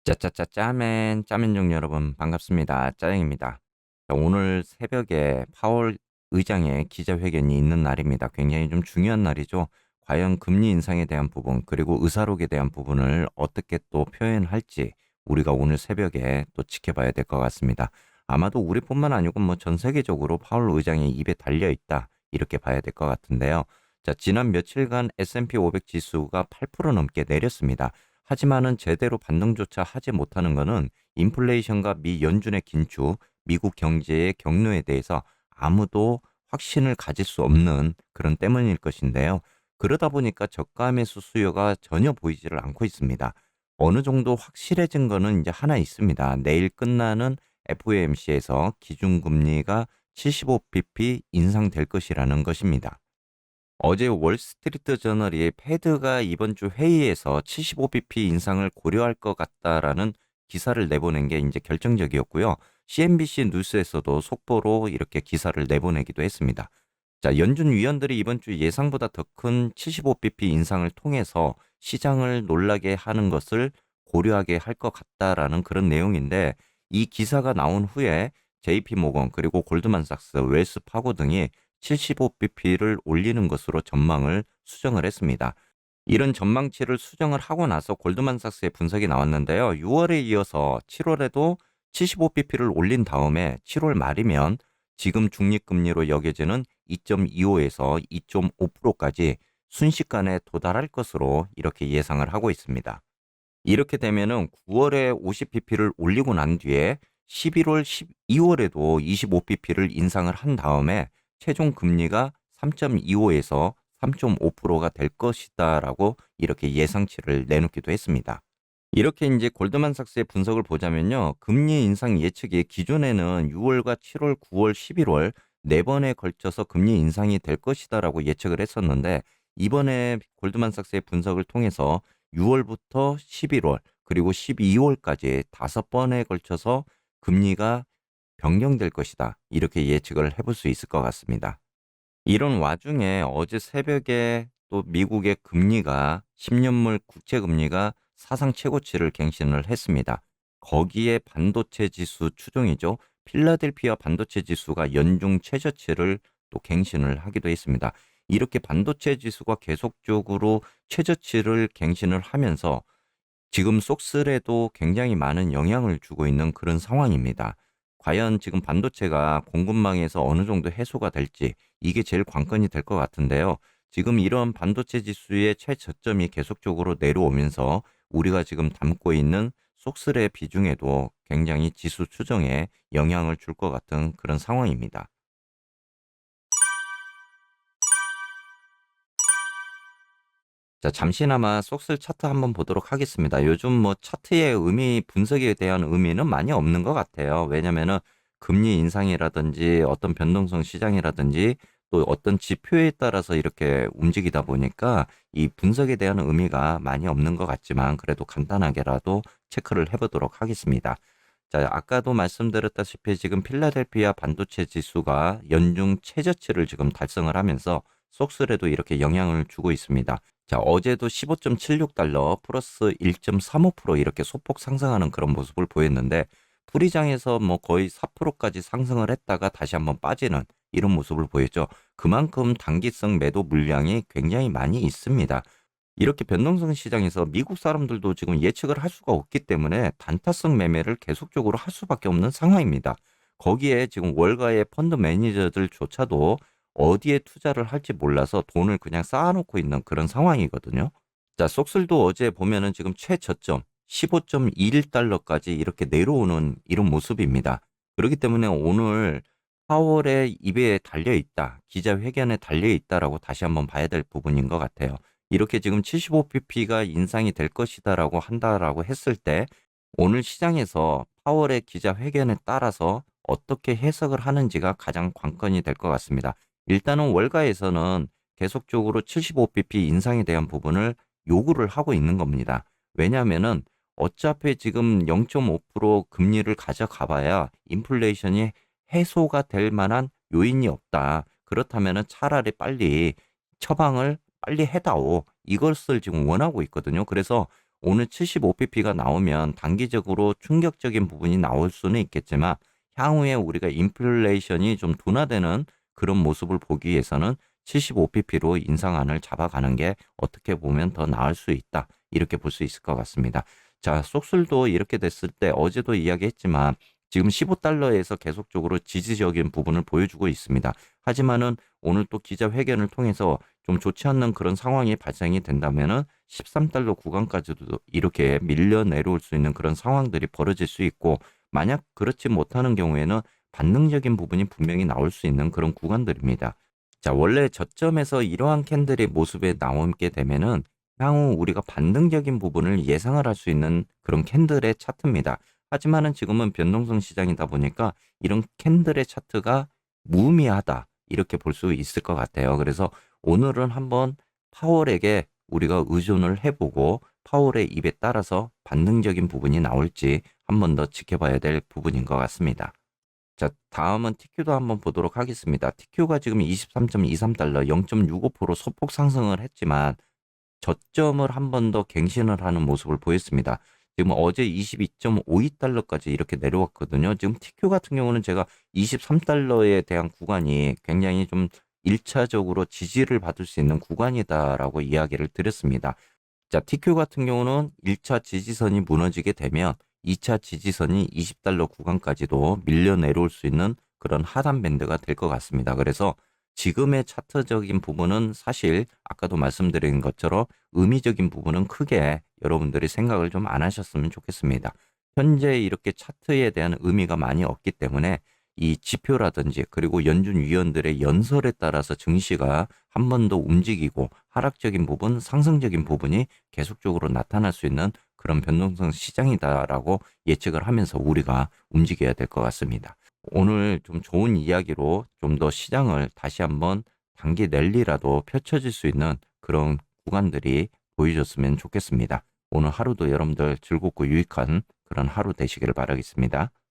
짜짜짜짜맨 짜맨족 여러분 반갑습니다. 짜영입니다. 자, 오늘 새벽에 파월 의장의 기자회견이 있는 날입니다. 굉장히 좀 중요한 날이죠. 과연 금리 인상에 대한 부분 그리고 의사록에 대한 부분을 어떻게 또 표현할지 우리가 오늘 새벽에 또 지켜봐야 될 것 같습니다. 아마도 우리뿐만 아니고 뭐 전 세계적으로 파월 의장의 입에 달려 있다 이렇게 봐야 될 것 같은데요. 자, 지난 며칠간 S&P 500 지수가 8% 넘게 내렸습니다. 하지만은 제대로 반등조차 하지 못하는 것은 인플레이션과 미 연준의 긴축, 미국 경제의 경로에 대해서 아무도 확신을 가질 수 없는 그런 때문일 것인데요. 그러다 보니까 저가 매수 수요가 전혀 보이지를 않고 있습니다. 어느 정도 확실해진 거는 이제 하나 있습니다. 내일 끝나는 FOMC에서 기준금리가 75bp 인상될 것이라는 것입니다. 어제 월스트리트 저널이 패드가 이번 주 회의에서 75bp 인상을 고려할 것 같다라는 기사를 내보낸 게 이제 결정적이었고요. CNBC 뉴스에서도 속보로 이렇게 기사를 내보내기도 했습니다. 자, 연준 위원들이 이번 주 예상보다 더 큰 75bp 인상을 통해서 시장을 놀라게 하는 것을 고려하게 할 것 같다라는 그런 내용인데 이 기사가 나온 후에 JP 모건 그리고 골드만삭스, 웰스 파고 등이 75bp를 올리는 것으로 전망을 수정을 했습니다. 이런 전망치를 수정을 하고 나서 골드만삭스의 분석이 나왔는데요. 6월에 이어서 7월에도 75bp를 올린 다음에 7월 말이면 지금 중립금리로 여겨지는 2.25에서 2.5%까지 순식간에 도달할 것으로 이렇게 예상을 하고 있습니다. 이렇게 되면은 9월에 50bp를 올리고 난 뒤에 11월, 12월에도 25bp를 인상을 한 다음에 최종 금리가 3.25에서 3.5%가 될 것이다라고 이렇게 예상치를 내놓기도 했습니다. 이렇게 이제 골드만삭스의 분석을 보자면요. 금리 인상 예측이 기존에는 6월과 7월, 9월, 11월 네 번에 걸쳐서 금리 인상이 될 것이다라고 예측을 했었는데 이번에 골드만삭스의 분석을 통해서 6월부터 11월 그리고 12월까지 다섯 번에 걸쳐서 금리가 변경될 것이다. 이렇게 예측을 해볼 수 있을 것 같습니다. 이런 와중에 어제 새벽에 또 미국의 금리가 10년물 국채 금리가 사상 최고치를 갱신을 했습니다. 거기에 반도체 지수 추종이죠. 필라델피아 반도체 지수가 연중 최저치를 또 갱신을 하기도 했습니다. 이렇게 반도체 지수가 계속적으로 최저치를 갱신을 하면서 지금 속슬에도 굉장히 많은 영향을 주고 있는 그런 상황입니다. 과연 지금 반도체가 공급망에서 어느 정도 해소가 될지 이게 제일 관건이 될 것 같은데요. 지금 이런 반도체 지수의 최저점이 계속적으로 내려오면서 우리가 지금 담고 있는 속슬의 비중에도 굉장히 지수 추정에 영향을 줄 것 같은 그런 상황입니다. 자, 잠시나마 속슬 차트 한번 보도록 하겠습니다. 요즘 뭐 차트의 의미, 분석에 대한 의미는 많이 없는 것 같아요. 왜냐면은 금리 인상이라든지 어떤 변동성 시장이라든지 또 어떤 지표에 따라서 이렇게 움직이다 보니까 이 분석에 대한 의미가 많이 없는 것 같지만 그래도 간단하게라도 체크를 해보도록 하겠습니다. 자, 아까도 말씀드렸다시피 지금 필라델피아 반도체 지수가 연중 최저치를 지금 달성을 하면서 속슬에도 이렇게 영향을 주고 있습니다. 자, 어제도 15.76달러 플러스 1.35% 이렇게 소폭 상승하는 그런 모습을 보였는데 풀이장에서 뭐 거의 4%까지 상승을 했다가 다시 한번 빠지는 이런 모습을 보였죠. 그만큼 단기성 매도 물량이 굉장히 많이 있습니다. 이렇게 변동성 시장에서 미국 사람들도 지금 예측을 할 수가 없기 때문에 단타성 매매를 계속적으로 할 수밖에 없는 상황입니다. 거기에 지금 월가의 펀드 매니저들조차도 어디에 투자를 할지 몰라서 돈을 그냥 쌓아놓고 있는 그런 상황이거든요. 자, 속슬도 어제 보면은 지금 최저점 15.21달러까지 이렇게 내려오는 이런 모습입니다. 그렇기 때문에 오늘 파월의 입에 달려 있다, 기자회견에 달려 있다라고 다시 한번 봐야 될 부분인 것 같아요. 이렇게 지금 75pp가 인상이 될 것이다라고 한다라고 했을 때 오늘 시장에서 파월의 기자회견에 따라서 어떻게 해석을 하는지가 가장 관건이 될 것 같습니다. 일단은 월가에서는 계속적으로 75bp 인상에 대한 부분을 요구를 하고 있는 겁니다. 왜냐하면은 어차피 지금 0.5% 금리를 가져가 봐야 인플레이션이 해소가 될 만한 요인이 없다. 그렇다면은 차라리 빨리 처방을 빨리 해다오. 이것을 지금 원하고 있거든요. 그래서 오늘 75pp가 나오면 단기적으로 충격적인 부분이 나올 수는 있겠지만 향후에 우리가 인플레이션이 좀 둔화되는 그런 모습을 보기 위해서는 75pp로 인상안을 잡아가는 게 어떻게 보면 더 나을 수 있다. 이렇게 볼 수 있을 것 같습니다. 자, 속술도 이렇게 됐을 때 어제도 이야기했지만 지금 15달러에서 계속적으로 지지적인 부분을 보여주고 있습니다. 하지만은 오늘 또 기자회견을 통해서 좀 좋지 않는 그런 상황이 발생이 된다면은 13달러 구간까지도 이렇게 밀려 내려올 수 있는 그런 상황들이 벌어질 수 있고, 만약 그렇지 못하는 경우에는 반등적인 부분이 분명히 나올 수 있는 그런 구간들입니다. 자, 원래 저점에서 이러한 캔들의 모습에 나오게 되면은 향후 우리가 반등적인 부분을 예상을 할 수 있는 그런 캔들의 차트입니다. 하지만은 지금은 변동성 시장이다 보니까 이런 캔들의 차트가 무의미하다. 이렇게 볼 수 있을 것 같아요. 그래서 오늘은 한번 파월에게 우리가 의존을 해보고 파월의 입에 따라서 반등적인 부분이 나올지 한 번 더 지켜봐야 될 부분인 것 같습니다. 자, 다음은 TQ도 한번 보도록 하겠습니다. TQ가 지금 23.23달러 0.65% 소폭 상승을 했지만 저점을 한 번 더 갱신을 하는 모습을 보였습니다. 지금 어제 22.52달러까지 이렇게 내려왔거든요. 지금 TQ 같은 경우는 제가 23달러에 대한 구간이 굉장히 좀 1차적으로 지지를 받을 수 있는 구간이다라고 이야기를 드렸습니다. 자, TQ 같은 경우는 1차 지지선이 무너지게 되면 2차 지지선이 20달러 구간까지도 밀려 내려올 수 있는 그런 하단 밴드가 될 것 같습니다. 그래서 지금의 차트적인 부분은 사실 아까도 말씀드린 것처럼 의미적인 부분은 크게 여러분들이 생각을 좀 안 하셨으면 좋겠습니다. 현재 이렇게 차트에 대한 의미가 많이 없기 때문에 이 지표라든지 그리고 연준 위원들의 연설에 따라서 증시가 한 번 더 움직이고 하락적인 부분, 상승적인 부분이 계속적으로 나타날 수 있는 그런 변동성 시장이다라고 예측을 하면서 우리가 움직여야 될 것 같습니다. 오늘 좀 좋은 이야기로 좀 더 시장을 다시 한번 단기 랠리라도 펼쳐질 수 있는 그런 구간들이 보여줬으면 좋겠습니다. 오늘 하루도 여러분들 즐겁고 유익한 그런 하루 되시기를 바라겠습니다.